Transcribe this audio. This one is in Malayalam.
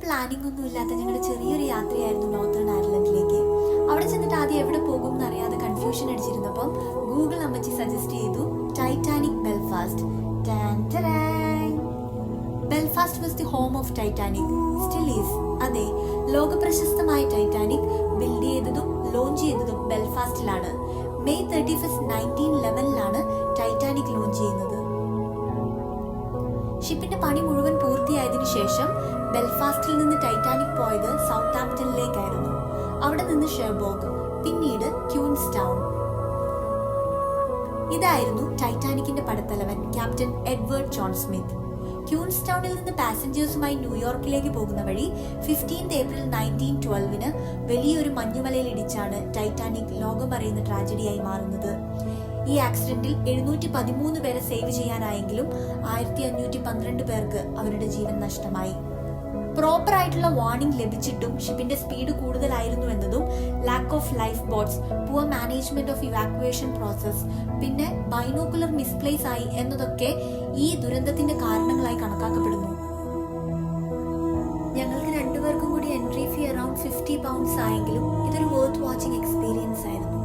പ്ലാനിംഗ് ഒന്നും ഇല്ലാത്ത ഞങ്ങളുടെ ചെറിയൊരു യാത്രയായിരുന്നു നോർത്തേൺ അയർലൻഡിലേക്ക്. അവിടെ ചെന്നിട്ട് ആദ്യം എവിടെ പോകും എന്നറിയാതെ കൺഫ്യൂഷൻ അടിച്ചിരുന്നപ്പം ഗൂഗിൾ അമ്മച്ചി സജസ്റ്റ് ചെയ്തു Titanic Belfast. Belfast was the home of Titanic, still is. അതെ, ലോകപ്രശസ്തമായ ടൈറ്റാനിക് ബിൽഡ് ചെയ്തതും ലോഞ്ച് ചെയ്തതും ബെൽഫാസ്റ്റിലാണ്. മെയ് 31, 1911 ടൈറ്റാനിക് ലോഞ്ച് ചെയ്യുന്നത്. ഷിപ്പിന്റെ പണി മുഴുവൻ പൂർത്തിയായതിനു ശേഷം ബെൽഫാസ്റ്റിൽ നിന്ന് ടൈറ്റാനിക് പോയത് സൗത്താംപ്ടണിലേക്കായിരുന്നു. അവിടെ നിന്ന് ഷെർബോഗ്, പിന്നീട് ക്യൂൻസ്റ്റൗൺ. ഇതായിരുന്നു ടൈറ്റാനിക്കിന്റെ പടത്തലവൻ ക്യാപ്റ്റൻ എഡ്വേർഡ് ജോൺ സ്മിത്ത്. ക്യൂൻസ്റ്റൗണിൽ നിന്ന് പാസഞ്ചേഴ്സുമായി ന്യൂയോർക്കിലേക്ക് പോകുന്ന വഴി 15 ഏപ്രിൽ 1912 വലിയൊരു മഞ്ഞുമലയിൽ ഇടിച്ചാണ് ടൈറ്റാനിക് ലോകമറിയുന്ന ട്രാജഡിയായി മാറുന്നത്. ഈ ആക്സിഡന്റിൽ 713 പേരെ സേവ് ചെയ്യാനായെങ്കിലും 1512 പേർക്ക് അവരുടെ ജീവൻ നഷ്ടമായി. പ്രോപ്പർ ആയിട്ടുള്ള വാർണിംഗ് ലഭിച്ചിട്ടും ഷിപ്പിന്റെ സ്പീഡ് കൂടുതലായിരുന്നു എന്നതും, lack of life boats, poor management of evacuation process, പിന്നെ ബൈനോക്കുലർ മിസ്പ്ലേസ് ആയി എന്നതൊക്കെ ഈ ദുരന്തത്തിന്റെ കാരണങ്ങളായി കണക്കാക്കപ്പെടുന്നു. ഞങ്ങൾക്ക് രണ്ടുപേർക്കും കൂടി എൻട്രി ഫീ അറൌണ്ട് £50 ആയെങ്കിലും ഇതൊരു വർത്ത് വാച്ചിങ് എക്സ്പീരിയൻസ് ആയിരുന്നു.